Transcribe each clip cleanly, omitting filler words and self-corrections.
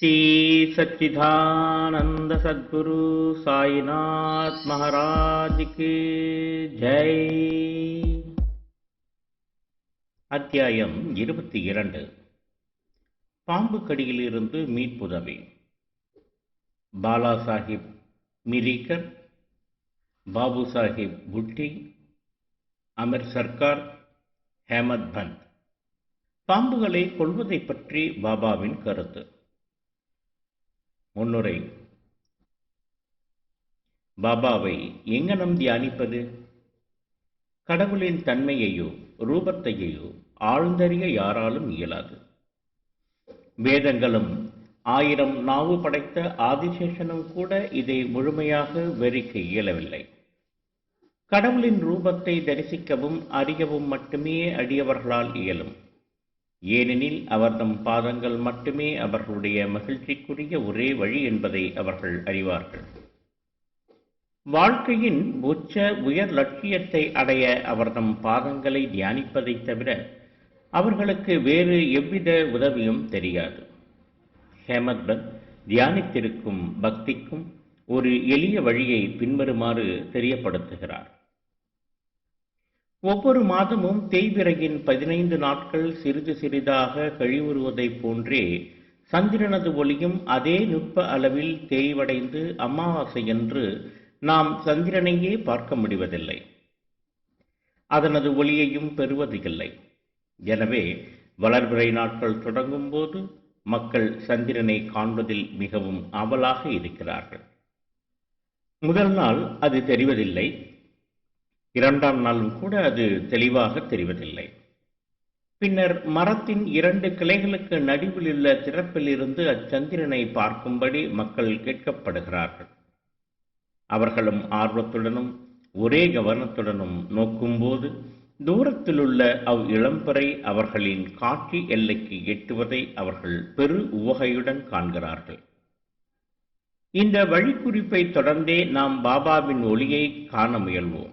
श्री सच्चिदानंद सद्गुरु साईनाथ महाराज की जय. அத்தியாயம் 22. பாம்பு கடியிலிருந்து மீட்புதவி. பாலா சாஹிப் மிரிக்கர், பாபு சாஹிப் புட்டி, அமர் சர்க்கார், ஹேமத் பந்த். பாம்புகளை கொல்வதை பற்றி பாபாவின் கருத்து. முன்னுரை. பாபாவை எங்கனம் தியானிப்பது? கடவுளின் தன்மையையோ ரூபத்தையோ ஆழ்ந்தறிய யாராலும் இயலாது. வேதங்களும் 1000 நாவு படைத்த ஆதிசேஷனும் கூட இதை முழுமையாக விவரிக்க இயலவில்லை. கடவுளின் ரூபத்தை தரிசிக்கவும் அறியவும் மட்டுமே அடியவர்களால் இயலும். ஏனெனில் அவர் தம் பாதங்கள் மட்டுமே அவர்களுடைய மகிழ்ச்சிக்குரிய ஒரே வழி என்பதை அவர்கள் அறிவார்கள். வாழ்க்கையின் உச்ச உயர் லட்சியத்தை அடைய அவர் தம் பாதங்களை தியானிப்பதை தவிர அவர்களுக்கு வேறு எவ்வித உதவியும் தெரியாது. ஹேமத் பந்த் தியானித்திருக்கும் பக்திக்கும் ஒரு எளிய வழியை பின்வருமாறு தெரியப்படுத்துகிறார். ஒவ்வொரு மாதமும் தேய்பிறையின் 15 நாட்கள் சிறிது சிறிதாக கழிவுறுவதைப் போன்றே சந்திரனது ஒளியும் அதே நுட்ப அளவில் தேய்வடைந்து அமாவாசையன்று நாம் சந்திரனையே பார்க்க முடிவதில்லை, அதனது ஒளியையும் பெறுவதில்லை. எனவே வளர்பிறை நாட்கள் தொடங்கும் போது மக்கள் சந்திரனை காண்பதில் மிகவும் ஆவலாக இருக்கிறார்கள். முதல் நாள் அது தெரிவதில்லை, 2ஆம் நாளும் கூட அது தெளிவாக தெரிவதில்லை. பின்னர் மரத்தின் 2 கிளைகளுக்கு நடுவில் உள்ள திறப்பிலிருந்து அச்சந்திரனை பார்க்கும்படி மக்கள் கேட்கப்படுகிறார்கள். அவர்களும் ஆர்வத்துடனும் ஒரே கவனத்துடனும் நோக்கும்போது தூரத்திலுள்ள இளம்பிறை அவர்களின் காட்சி எல்லைக்கு எட்டுவதை அவர்கள் பெரு உவகையுடன் காண்கிறார்கள். இந்த வழிக்குறிப்பை தொடர்ந்தே நாம் பாபாவின் ஒளியை காண முயல்வோம்.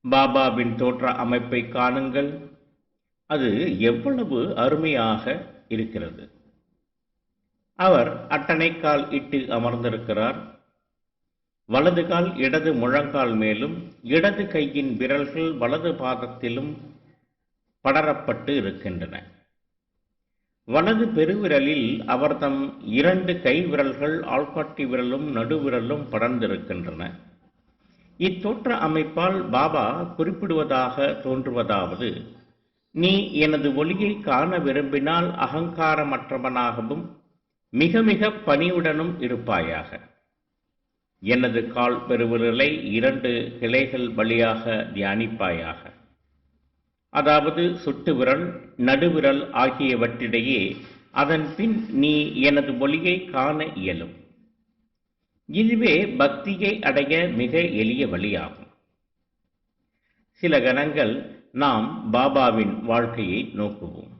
பாபாவின் தோற்ற அமைப்பை காணுங்கள். அது எவ்வளவு அருமையாக இருக்கிறது. அவர் அட்டனைக்கால் இட்டு அமர்ந்திருக்கிறார். வலது கால் இடது முழங்கால் மேலும், இடது கையின் விரல்கள் வலது பாதத்திலும் படரப்பட்டு இருக்கின்றன. வலது பெருவிரலில் அவர் தம் 2 கை விரல்கள் ஆள்காட்டி விரலும் நடுவிரலும் படர்ந்திருக்கின்றன. இத்தோற்ற அமைப்பால் பாபா குறிப்பிடுவதாக தோன்றுவதாவது: நீ எனது ஒளியை காண விரும்பினால் அகங்காரமற்றவனாகவும் மிக மிக பணிவுடனும் இருப்பாயாக. எனது கால் பெருவிரலை 2 கிளைகள் வழியாக தியானிப்பாயாக. அதாவது சுட்டு விரல், நடுவிரல் ஆகியவற்றிடையே. அதன் பின் நீ எனது ஒளியை காண இயலும். இதுவே பக்தியை அடைய மிக எளிய வழியாகும். சில கணங்கள் நாம் பாபாவின் வாழ்க்கையை நோக்குவோம்.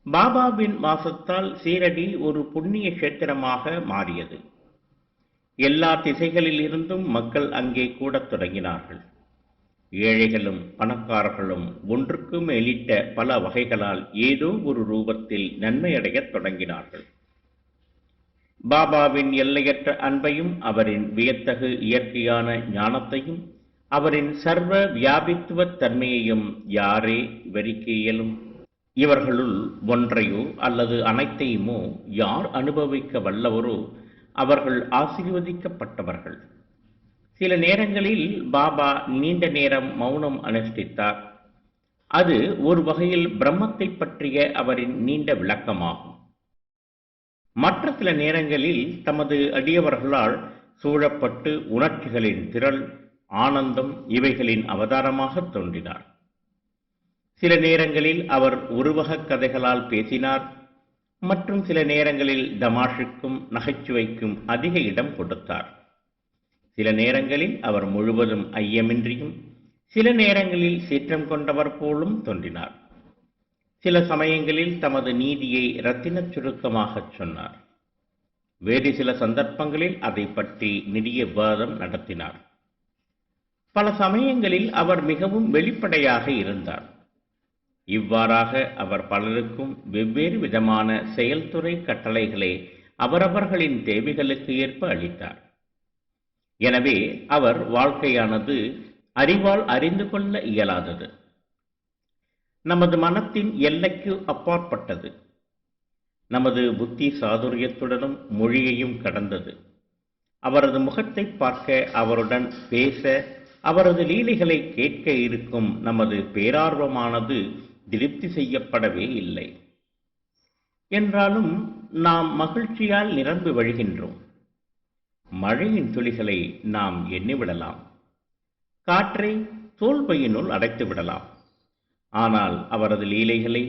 பாபாவின் வாசத்தால் சீரடி ஒரு புண்ணிய கஷேத்திரமாக மாறியது. எல்லா திசைகளில் இருந்தும் மக்கள் அங்கே கூடத் தொடங்கினார்கள். ஏழைகளும் பணக்காரர்களும் ஒன்றுக்கு மேலிட்ட பல வகைகளால் ஏதோ ஒரு ரூபத்தில் நன்மையடையத் தொடங்கினார்கள். பாபாவின் எல்லையற்ற அன்பையும் அவரின் வியத்தகு இயற்கையான ஞானத்தையும் அவரின் சர்வ வியாபித்துவ தன்மையையும் யாரே விவரிக்க இயலும்? இவர்களுள் ஒன்றையோ அல்லது அனைத்தையுமோ யார் அனுபவிக்க வல்லவரோ அவர்கள் ஆசீர்வதிக்கப்பட்டவர்கள். சில நேரங்களில் பாபா நீண்ட நேரம் மௌனம் அனுஷ்டித்தார். அது ஒரு வகையில் பிரம்மத்தை பற்றிய அவரின் நீண்ட விளக்கமாகும். மற்ற சில நேரங்களில் தமது அடியவர்களால் சூழப்பட்டு உணர்ச்சிகளின் திரள், ஆனந்தம் இவைகளின் அவதாரமாக தோன்றினார். சில நேரங்களில் அவர் உருவக கதைகளால் பேசினார். மற்றும் சில நேரங்களில் தமாஷுக்கும் நகைச்சுவைக்கும் அதிக இடம் கொடுத்தார். சில நேரங்களில் அவர் முழுவதும் ஐயமின்றியும், சில நேரங்களில் சீற்றம் கொண்டவர் போலும் தோன்றினார். சில சமயங்களில் தமது நீதியை இரத்தினச் சுருக்கமாகச் சொன்னார். வேறு சில சந்தர்ப்பங்களில் அதை பற்றி நெடிய விவாதம் நடத்தினார். பல சமயங்களில் அவர் மிகவும் வெளிப்படையாக இருந்தார். இவ்வாறாக அவர் பலருக்கும் வெவ்வேறு விதமான செயல்துறை கட்டளைகளை அவரவர்களின் தேவைகளுக்கு ஏற்ப அளித்தார். எனவே அவர் வாழ்க்கையானது அறிவால் அறிந்து கொள்ள இயலாதது, நமது மனத்தின் எல்லைக்கு அப்பாற்பட்டது, நமது புத்தி சாதுரியத்துடனும் மொழியையும் கடந்தது. அவரது முகத்தை பார்க்க, அவருடன் பேச, அவரது லீலைகளை கேட்க இருக்கும் நமது பேரார்வமானது திருப்தி செய்யப்படவே இல்லை. என்றாலும் நாம் மகிழ்ச்சியால் நிரம்பி வழிகின்றோம். மழையின் துளிகளை நாம் எண்ணிவிடலாம், காற்றை தோல்பையினுள் அடைத்து விடலாம். ஆனால் அவரது லீலைகளை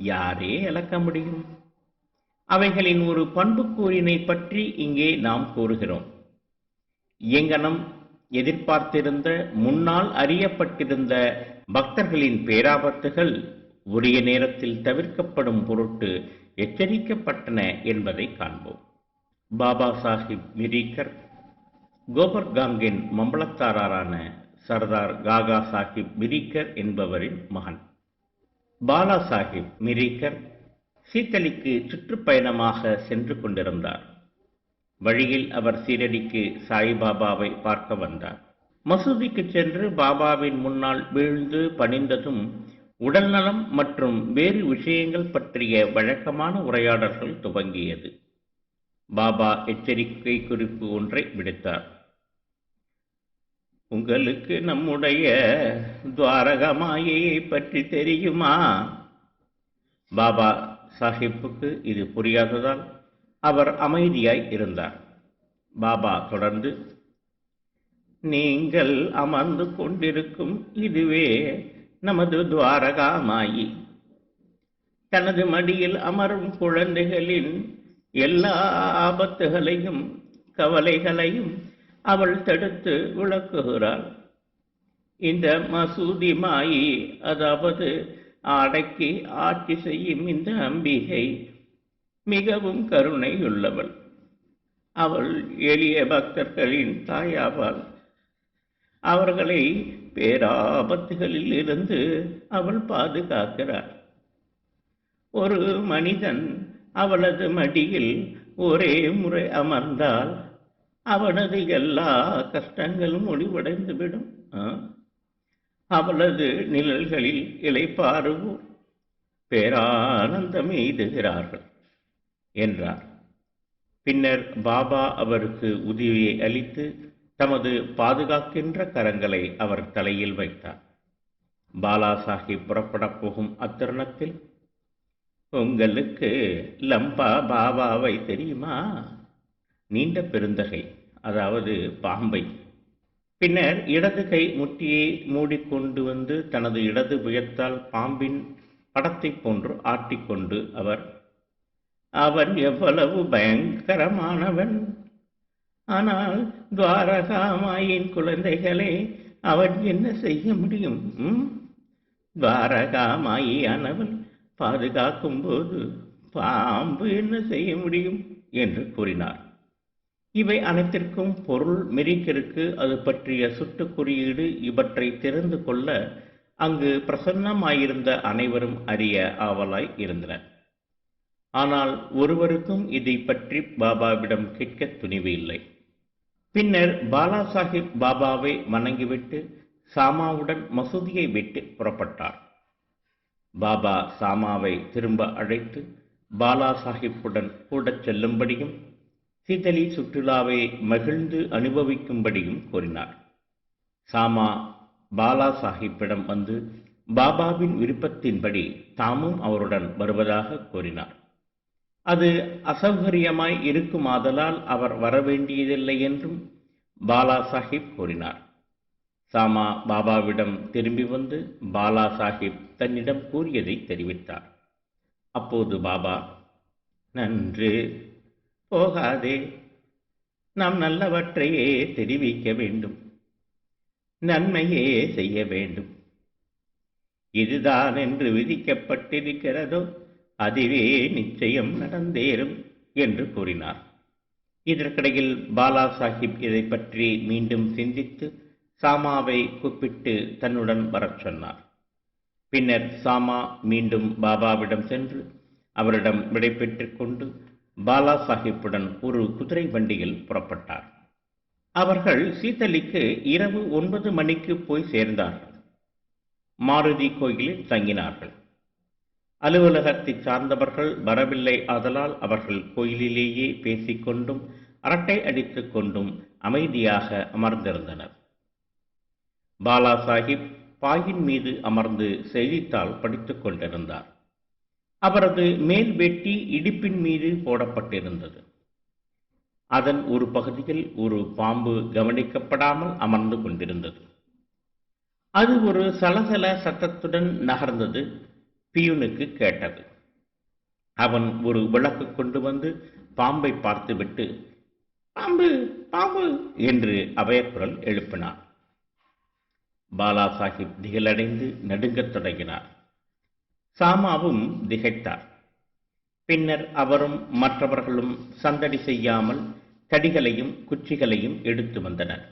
யாரே அளக்க முடியும்? அவைகளின் ஒரு பண்புக்கூறினை பற்றி இங்கே நாம் கூறுகிறோம். எங்கனம் எதிர்பார்த்திருந்த, முன்னால் அறியப்பட்டிருந்த பக்தர்களின் பேராபத்துகள் உரிய நேரத்தில் தவிர்க்கப்படும் பொருட்டு எச்சரிக்கப்பட்டன என்பதை காண்போம். பாபா சாஹிப் மிரிக்கர் கோபர்காங்கின் மம்பளத்தாரான சர்தார் காகா சாஹிப் மிரிக்கர் என்பவரின் மகன். பாலா சாஹிப் மிரிக்கர் சீத்தலிக்கு சுற்றுப்பயணமாக சென்று கொண்டிருந்தார். வழியில் அவர் சீரடிக்கு சாய்பாபாவை பார்க்க வந்தார். மசூதிக்கு சென்று பாபாவின் முன்னால் வீழ்ந்து பணிந்ததும் உடல்நலம் மற்றும் வேறு விஷயங்கள் பற்றிய வழக்கமான உரையாடல்கள் துவங்கியது. பாபா எச்சரிக்கை குறிப்பு ஒன்றை விடுத்தார். உங்களுக்கு நம்முடைய துவாரகா மாயையை பற்றி தெரியுமா? பாபா சாஹிப்புக்கு இது புரியாததால் அவர் அமைதியாய் இருந்தார். பாபா தொடர்ந்து, நீங்கள் அமர்ந்து கொண்டிருக்கும் இதுவே நமது துவாரகா மாயி. தனது மடியில் அமரும் குழந்தைகளின் எல்லா ஆபத்துகளையும் கவலைகளையும் அவள் தடுத்து விளக்குகிறாள். இந்த மசூதி மாயி, அதாவது அடக்கி ஆட்சி செய்யும் இந்த அம்பிகை மிகவும் கருணையுள்ளவள். அவள் எளிய பக்தர்களின் தாயாவாள். அவர்களை பேராபத்துகளில் இருந்து அவள் பாதுகாக்கிறாள். ஒரு மனிதன் அவளது மடியில் ஒரே முறை அமர்ந்தால் அவனது எல்லா கஷ்டங்களும் முடிவடைந்துவிடும். அவளது நிழல்களில் இளைப்பாறுவோர் பேரானந்தம் எய்துகிறார்கள் என்றார். பின்னர் பாபா அவருக்கு உதவியை அளித்து தமது பாதுகாக்கின்ற கரங்களை அவர் தலையில் வைத்தார். பாலா சாஹிப் புறப்படப் போகும் அத்தருணத்தில், உங்களுக்கு லம்பா பாபாவை தெரியுமா? நீண்ட பெருந்தகை, அதாவது பாம்பை. பின்னர் இடது கை முட்டியை மூடிக்கொண்டு வந்து தனது இடது புயத்தால் பாம்பின் படத்தை போன்று ஆட்டிக்கொண்டு அவன் எவ்வளவு பயங்கரமானவன்! ஆனால் துவாரகா மாயின் குழந்தைகளே, அவன் என்ன செய்ய முடியும்? துவாரகா மாயியானவள் பாதுகாக்கும் போது பாம்பு என்ன செய்ய முடியும் என்று கூறினார். இவை அனைத்திற்கும் பொருள் மிரிக்கருக்கு அது பற்றிய சுட்டு குறியீடு இவற்றை தெரிந்து கொள்ள அங்கு பிரசன்னமாயிருந்த அனைவரும் அறிய ஆவலாய் இருந்தனர். ஆனால் ஒருவருக்கும் இதை பற்றி பாபாவிடம் கேட்க துணிவு இல்லை. பின்னர் பாலா சாஹிப் பாபாவை வணங்கிவிட்டு சாமாவுடன் மசூதியை விட்டு புறப்பட்டார். பாபா சாமாவை திரும்ப அழைத்து பாலா சாஹிப்புடன் கூட செல்லும்படியும் சீதலி சுற்றுலாவை மகிழ்ந்து அனுபவிக்கும்படியும் கூறினார். சாமா பாலா சாஹிப்பிடம் வந்து பாபாவின் விருப்பத்தின்படி தாமும் அவருடன் வருவதாக கூறினார். அது அசௌகரியமாய் இருக்குமாதலால் அவர் வரவேண்டியதில்லை என்றும் பாலா சாஹிப் கூறினார். சாமா பாபாவிடம் திரும்பி வந்து பாலா சாஹிப் தன்னிடம் கூறியதை தெரிவித்தார். அப்போது பாபா, நன்று, போகாதே, நாம் நல்லவற்றையே தெரிவிக்க வேண்டும், நன்மையே செய்ய வேண்டும். இதுதான் என்று விதிக்கப்பட்டிருக்கிறதோ அதுவே நிச்சயம் நடந்தேறும் என்று கூறினார். இதற்கிடையில் பாலா சாஹிப் இதை பற்றி மீண்டும் சிந்தித்து சாமாவை கூப்பிட்டு தன்னுடன் வரச் சொன்னார். பின்னர் சாமா மீண்டும் பாபாவிடம் சென்று அவரிடம் விடை பெற்றுக் கொண்டு பாலா சாஹிப்புடன் ஒரு குதிரை வண்டியில் புறப்பட்டார். அவர்கள் சீதலிக்கு இரவு 9 மணிக்கு போய் சேர்ந்தார்கள். மாருதி கோயிலில் தங்கினார்கள். அலுவலகத்தை சார்ந்தவர்கள் வரவில்லை. ஆதலால் அவர்கள் கோயிலிலேயே பேசிக்கொண்டும் அரட்டை அடித்துக் கொண்டும் அமைதியாக அமர்ந்திருந்தனர். பாலா சாஹிப் பாயின் மீது அமர்ந்து செய்தித்தாள் படித்துக் கொண்டிருந்தார். அவரது மேல் வேட்டி இடுப்பின் மீது போடப்பட்டிருந்தது. அதன் ஒரு பகுதியில் ஒரு பாம்பு கவனிக்கப்படாமல் அமர்ந்து கொண்டிருந்தது. அது ஒரு சலசல சத்தத்துடன் நகர்ந்தது. பியூனுக்கு கேட்டது. அவன் ஒரு விளக்கு கொண்டு வந்து பாம்பை பார்த்துவிட்டு, பாம்பு பாம்பு என்று அபயக்குரல் எழுப்பினான். பாலா சாஹிப் திகிலடைந்து நடுங்கத் தொடங்கினார். சாமாவும் திகைத்தார். பின்னர் அவரும் மற்றவர்களும் சந்தடி செய்யாமல் தடிகளையும் குச்சிகளையும் எடுத்து வந்தனர்.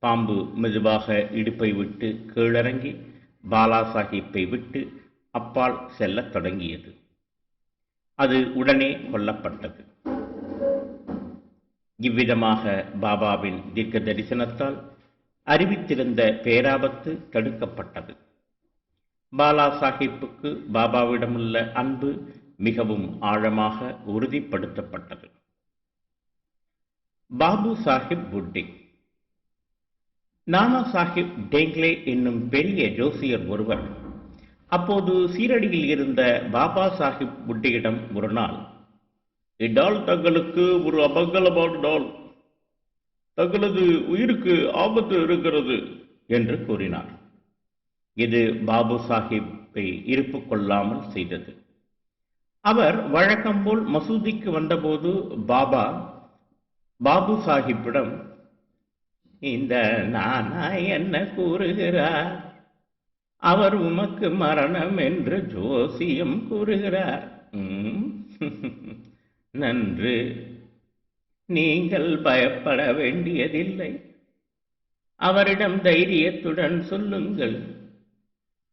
பாம்பு மெதுவாக இடுப்பை விட்டு கீழிறங்கி பாலா சாஹிப்பை விட்டு அப்பால் செல்லத் தொடங்கியது. அது உடனே கொல்லப்பட்டது. இவ்விதமாக பாபாவின் தீர்க்க தரிசனத்தால் அறிவித்திருந்த பேராபத்து தடுக்கப்பட்டது. பாலா சாஹிப்புக்கு பாபாவிடமுள்ள அன்பு மிகவும் ஆழமாக உறுதிப்படுத்தப்பட்டது. பாபு சாஹிப் புட்டி. நானா சாஹிப் டேங்க்லே என்னும் பெரிய ஜோசியர் ஒருவர் அப்போது சீரடியில் இருந்த பாபா சாஹிப் புட்டியிடம் ஒரு நாள், இடால் தங்களுக்கு ஒரு அபங்கலமான நாள், தங்களது உயிருக்கு ஆபத்து இருக்கிறது என்று கூறினார். இது பாபு சாஹிப்பை இருப்பு கொள்ளாமல் செய்தது. அவர் வழக்கம்போல் மசூதிக்கு வந்தபோது பாபு சாஹிப்பிடம், இந்த நானா என்ன கூறுகிறார்? அவர் உமக்கு மரணம் என்று ஜோசியம் கூறுகிறார். நன்று, நீங்கள் பயப்பட வேண்டியதில்லை. அவரிடம் தைரியத்துடன் சொல்லுங்கள்,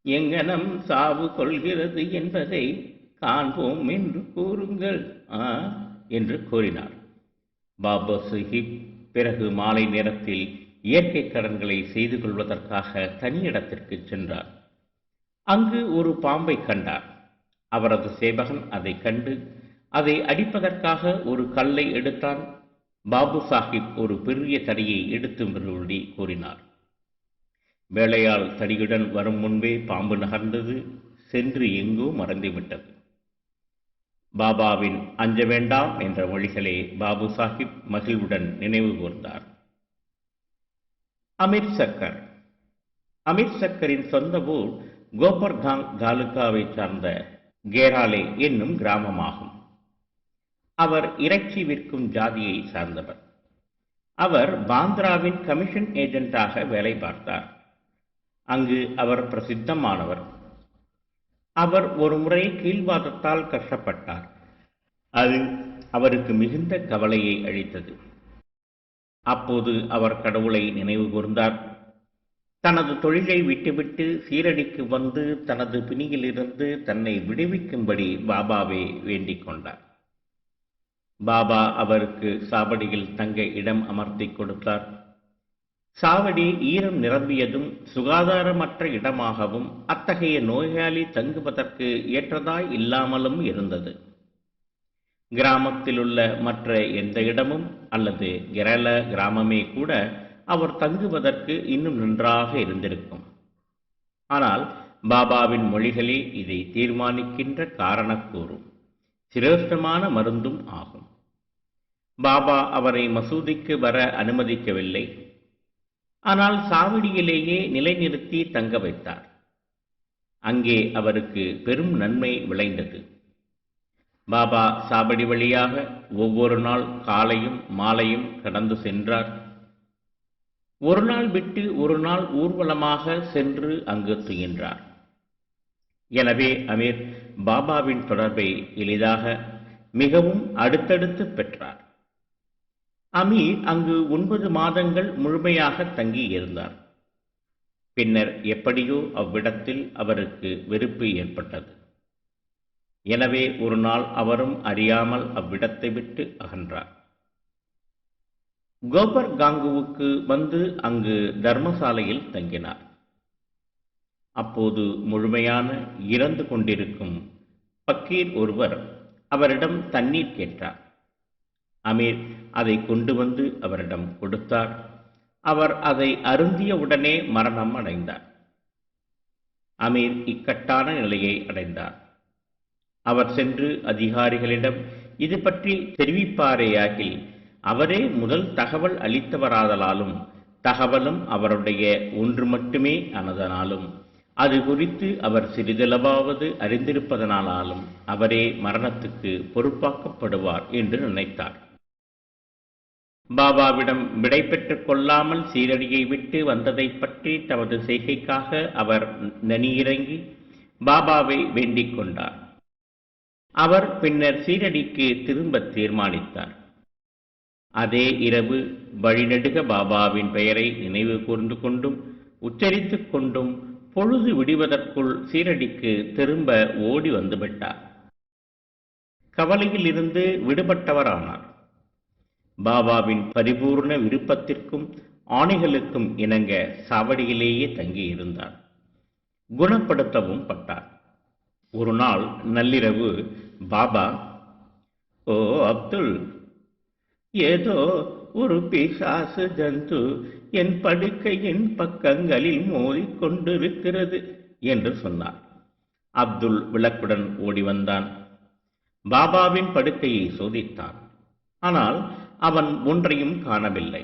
எங்கனம் சாவு கொள்கிறது என்பதை காண்போம் என்று கூறுங்கள் என்று கூறினார். பாபா சாஹிப் பிறகு மாலை நேரத்தில் இயற்கை கடன்களை செய்து கொள்வதற்காக தனியிடத்திற்கு சென்றார். அங்கு ஒரு பாம்பை கண்டார். அவரது சேவகன் அதை கண்டு அதை அடிப்பதற்காக ஒரு கல்லை எடுத்தான். பாபு சாஹிப் ஒரு பெரிய தடியை எடுத்து வரும்படி கூறினார். வேலையால் தடியுடன் வரும் முன்பே பாம்பு நகர்ந்தது, சென்று எங்கோ மறைந்துவிட்டது. பாபாவின் அஞ்ச வேண்டாம் என்ற மொழிகளை பாபு சாஹிப் மகிழ்வுடன் நினைவு கூர்ந்தார். அமீர் சக்கர். அமீர் சக்கரின் சொந்த ஊர் கோபர்தாங் தாலுகாவை சார்ந்த கேராலே என்னும் கிராமமாகும். அவர் இறைச்சி விற்கும் ஜாதியை சார்ந்தவர். அவர் பாந்திராவின் கமிஷன் ஏஜென்டாக வேலை பார்த்தார். அங்கு அவர் பிரசித்தமானவர். அவர் ஒரு முறை கீழ்வாதத்தால் கஷ்டப்பட்டார். அது அவருக்கு மிகுந்த கவலையை அளித்தது. அப்போது அவர் கடவுளை நினைவு கூர்ந்தார். தனது தொழிலை விட்டுவிட்டு சீரடிக்கு வந்து தனது பிணியிலிருந்து தன்னை விடுவிக்கும்படி பாபாவை வேண்டிக் கொண்டார். பாபா அவருக்கு சாவடியில் தங்க இடம் அமர்த்தி கொடுத்தார். சாவடி ஈரம் நிரம்பியதும் சுகாதாரமற்ற இடமாகவும் அத்தகைய நோயாளி தங்குவதற்கு ஏற்றதாய் இல்லாமலும் இருந்தது. கிராமத்திலுள்ள மற்ற எந்த இடமும் அல்லது கேரள கிராமமே கூட அவர் தங்குவதற்கு இன்னும் நன்றாக இருந்திருக்கும். ஆனால் பாபாவின் மொழிகளே இதை தீர்மானிக்கின்ற காரணக்கூறும் சிரேஷ்டமான மருந்தும் ஆகும். பாபா அவரை மசூதிக்கு வர அனுமதிக்கவில்லை. ஆனால் சாவடியிலேயே நிலைநிறுத்தி தங்க வைத்தார். அங்கே அவருக்கு பெரும் நன்மை விளைந்தது. பாபா சாவடி வழியாக ஒவ்வொரு நாள் காலையும் மாலையும் கடந்து சென்றார். ஒரு நாள் விட்டு ஒரு நாள் ஊர்வலமாக சென்று அங்கு துயின்றார். எனவே அமீர் பாபாவின் தொடர்பை எளிதாக மிகவும் அடுத்தடுத்து பெற்றார். அமீர் அங்கு 9 மாதங்கள் முழுமையாக தங்கி இருந்தார். பின்னர் எப்படியோ அவ்விடத்தில் அவருக்கு வெறுப்பு ஏற்பட்டது. எனவே ஒரு நாள் அவரும் அறியாமல் அவ்விடத்தை விட்டு அகன்றார். கோபர் காங்குவுக்கு வந்து அங்கு தர்மசாலையில் தங்கினார். அப்போது முழுமையான இறந்து கொண்டிருக்கும் பக்கீர் ஒருவர் அவரிடம் தண்ணீர் கேட்டார். அமீர் அதை கொண்டு வந்து அவரிடம் கொடுத்தார். அவர் அதை அருந்திய உடனே மரணம் அடைந்தார். அமீர் இக்கட்டான நிலையை அடைந்தார். அவர் சென்று அதிகாரிகளிடம் இது பற்றி தெரிவிப்பாரேயாகில் அவரே முதல் தகவல் அளித்தவராதலாலும் தகவலும் அவருடைய ஒன்று மட்டுமே ஆனதனாலும் அது குறித்து அவர் சிறிதளவாவது அறிந்திருப்பதனாலும் அவரே மரணத்துக்கு பொறுப்பாக்கப்படுவார் என்று நினைத்தார். பாபாவிடம் விடை பெற்றுக் கொள்ளாமல் சீரடியை விட்டு வந்ததை பற்றி தமது செய்கைக்காக அவர் நனியிறங்கி பாபாவை வேண்டிக் கொண்டார். அவர் பின்னர் சீரடிக்கு திரும்ப தீர்மானித்தார். அதே இரவு வழிநெடுக பாபாவின் பெயரை நினைவு கூர்ந்து கொண்டும் உச்சரித்துக் கொண்டும் பொழுது விடுவதற்குள் சீரடிக்கு திரும்ப ஓடி வந்துவிட்டார். கவலையில் இருந்து விடுபட்டவரானார். பாபாவின் பரிபூர்ண விருப்பத்திற்கும் ஆணைகளுக்கும் இணங்க சாவடியிலேயே தங்கியிருந்தார். குணப்படுத்தவும் பட்டார். ஒரு நாள் நள்ளிரவு பாபா, ஓ அப்துல், ஏதோ ஒரு பிசாசு ஜந்து என் படுக்கையின் பக்கங்களில் மோதிக்கொண்டிருக்கிறது என்று சொன்னார். அப்துல் விளக்குடன் ஓடி வந்தான். பாபாவின் படுக்கையை சோதித்தான். ஆனால் அவன் ஒன்றையும் காணவில்லை.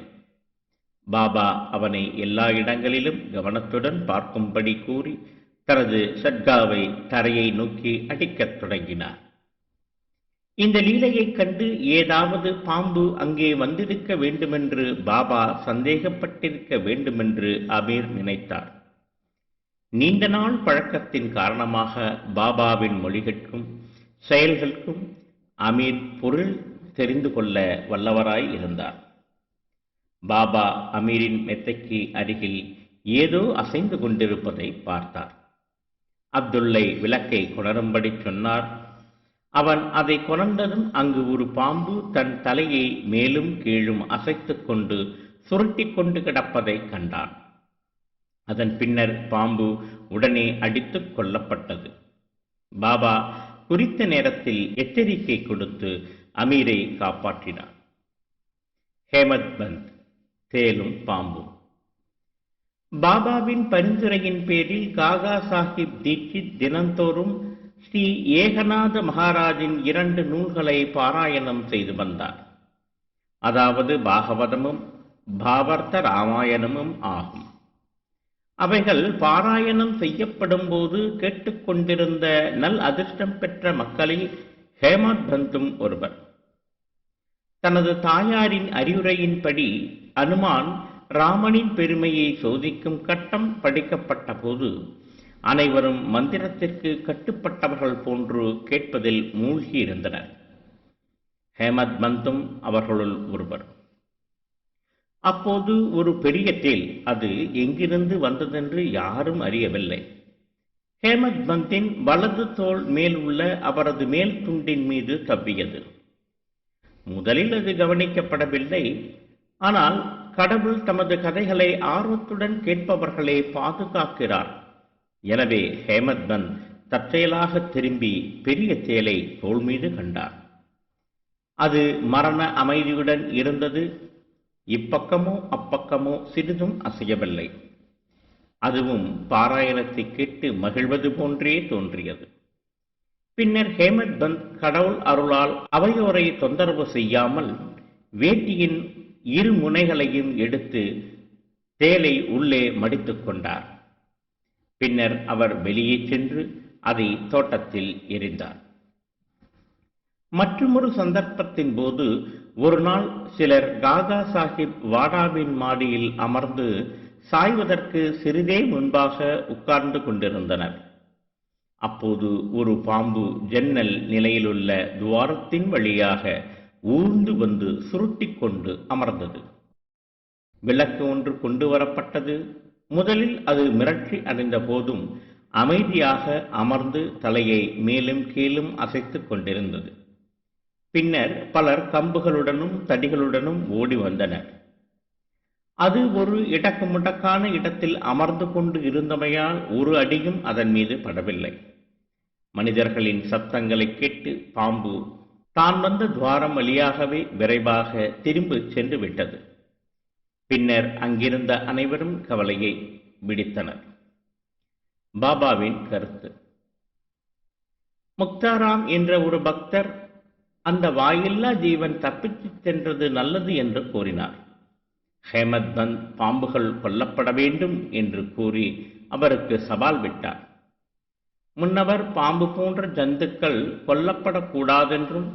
பாபா அவனை எல்லா இடங்களிலும் கவனத்துடன் பார்க்கும்படி கூறி தனது சட்காவை தரையை நோக்கி அடிக்கத் தொடங்கினார். இந்த லீலையைக் கண்டு ஏதாவது பாம்பு அங்கே வந்திருக்க வேண்டுமென்று பாபா சந்தேகப்பட்டிருக்க வேண்டுமென்று அமீர் நினைத்தார். நீண்ட நாள் பழக்கத்தின் காரணமாக பாபாவின் மொழிகளுக்கும் செயல்களுக்கும் அமீர் பொருள் தெரிந்து கொள்ள வல்லவராய் இருந்தார். பாபா அமீரின் மெத்தைக்கு அருகில் ஏதோ அசைந்து கொண்டிருப்பதை பார்த்தார். அப்துல்லை விளக்கை கொணரும்படி சொன்னார். அவன் அதை கொணர்ந்ததும் அங்கு ஒரு பாம்பு தன் தலையை மேலும் கீழும் அசைத்துக் கொண்டு சுருட்டி கொண்டு கிடப்பதை கண்டான். அதன் பின்னர் பாம்பு உடனே அடித்துக் கொல்லப்பட்டது. பாபா குறித்த நேரத்தில் எச்சரிக்கை கொடுத்து அமீரை காப்பாற்றினார். ஹேமத் பந்த், தேலும் பாம்பும். பாபாவின் பரிந்துரையின் பேரில் காகா சாஹிப் தீட்சித் தினந்தோறும் ஸ்ரீ ஏகநாத மகாராஜின் 2 நூல்களை பாராயணம் செய்து வந்தார். அதாவது பாகவதமும் பாவர்த்த ராமாயணமும் ஆகும். அவைகள் பாராயணம் செய்யப்படும் போது கேட்டுக்கொண்டிருந்த நல் அதிர்ஷ்டம் பெற்ற மக்களில் ஹேமத் பந்தும் ஒருவர். தனது தாயாரின் அறிவுரையின்படி அனுமான் ராமனின் பெருமையை சோதிக்கும் கட்டம் படிக்கப்பட்ட போது அனைவரும் மந்திரத்திற்கு கட்டுப்பட்டவர்கள் போன்று கேட்பதில் மூழ்கி இருந்தனர். ஹேமத் பந்தும் அவர்களுள் ஒருவர். அப்போது ஒரு பெரிய தேள், அது எங்கிருந்து வந்ததென்று யாரும் அறியவில்லை, ஹேமத் பந்தின் வலது தோள் மேல் உள்ள அவரது மேல் துண்டின் மீது தப்பியது. முதலில் அது கவனிக்கப்படவில்லை. ஆனால் கடவுள் தமது கதைகளை ஆர்வத்துடன் கேட்பவர்களை பாதுகாக்கிறார். எனவே ஹேமத் பந்த் தற்செயலாக திரும்பி பெரிய தேலை தோள் மீது கண்டார். அது மரண அமைதியுடன் இருந்தது. இப்பக்கமோ அப்பக்கமோ சிறிதும் அசையவில்லை. அதுவும் பாராயணத்தை கேட்டு மகிழ்வது போன்றே தோன்றியது. பின்னர் ஹேமத் பந்த் கடவுள் அருளால் அவையோரை தொந்தரவு செய்யாமல் வேட்டியின் 2 முனைகளையும் எடுத்து தேலை உள்ளே மடித்துக் கொண்டார். பின்னர் அவர் வெளியே சென்று அதை தோட்டத்தில் எறிந்தார். மற்றொரு சந்தர்ப்பத்தின் போது ஒரு நாள் சிலர் காகா சாஹிப் வாடாவின் மாடியில் அமர்ந்து சாய்வதற்கு சிறிதே முன்பாக உட்கார்ந்து கொண்டிருந்தனர். அப்போது ஒரு பாம்பு ஜன்னல் நிலையிலுள்ள துவாரத்தின் வழியாக ஊர்ந்து வந்து சுருட்டி கொண்டு அமர்ந்தது. விளக்கு ஒன்று கொண்டு வரப்பட்டது. முதலில் அது மிரட்சி அடைந்த போதும் அமைதியாக அமர்ந்து தலையை மேலும் கீழும் அசைத்துக் கொண்டிருந்தது. பின்னர் பலர் கம்புகளுடனும் தடிகளுடனும் ஓடி வந்தனர். அது ஒரு இடக்குமுடக்கான இடத்தில் அமர்ந்து கொண்டு இருந்தமையால் ஒரு அடியும் அதன் மீது படவில்லை. மனிதர்களின் சத்தங்களை கேட்டு பாம்பு தான் வந்த துவாரம் வழியாகவே விரைவாக திரும்பி சென்று விட்டது. பின்னர் அங்கிருந்த அனைவரும் கவலையை விடுத்தனர். பாபாவின் கருத்து: முக்தாராம் என்ற ஒரு பக்தர் அந்த வாயில்லா ஜீவன் தப்பித்துச் சென்றது நல்லது என்று கூறினார். ஹேமத் பந்த் பாம்புகள் கொல்லப்பட வேண்டும் என்று கூறி அவருக்கு சவால் விட்டார். முன்னவர் பாம்பு போன்ற ஜந்துக்கள் கொல்லப்படக்கூடாதென்றும்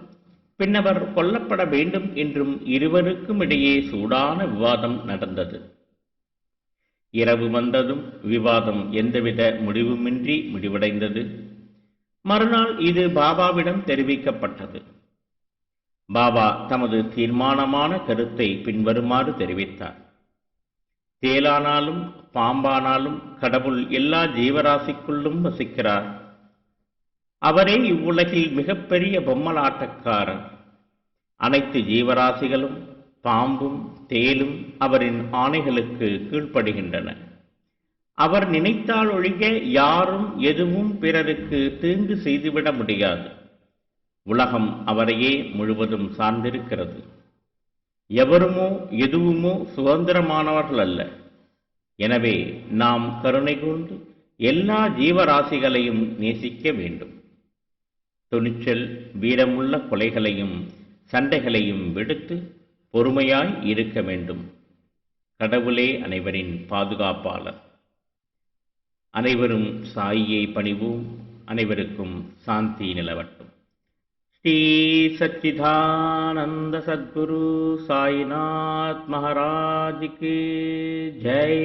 பின்னவர் கொல்லப்பட வேண்டும் என்றும் இருவருக்கும் இடையே சூடான விவாதம் நடந்தது. இரவு வந்ததும் விவாதம் எந்தவித முடிவுமின்றி முடிவடைந்தது. மறுநாள் இது பாபாவிடம் தெரிவிக்கப்பட்டது. பாபா தமது தீர்மானமான கருத்தை பின்வருமாறு தெரிவித்தார்: தேளானாலும் பாம்பானாலும் கடவுள் எல்லா ஜீவராசிக்குள்ளும் வசிக்கிறார். அவரே இவ்வுலகில் மிகப்பெரிய பொம்மலாட்டக்காரர். அனைத்து ஜீவராசிகளும் பாம்பும் தேலும் அவரின் ஆணைகளுக்கு கீழ்ப்படுகின்றன. அவர் நினைத்தால் ஒழிய யாரும் எதுவும் பிறருக்கு தீங்கு செய்துவிட முடியாது. உலகம் அவரையே முழுவதும் சார்ந்திருக்கிறது. எவருமோ எதுவுமோ சுதந்திரமானவர்கள் அல்ல. எனவே நாம் கருணை கூர்ந்து எல்லா ஜீவராசிகளையும் நேசிக்க வேண்டும். துணிச்சல் வீரமுள்ள கொலைகளையும் சண்டைகளையும் விடுத்து பொறுமையாய் இருக்க வேண்டும். கடவுளே அனைவரின் பாதுகாப்பாளர். அனைவரும் சாயியை பணிவோம். அனைவருக்கும் சாந்தி நிலவட்டும். ஸ்ரீ சச்சிதானந்த சத்குரு சாய்நாத் மகாராஜ் கி ஜெய்.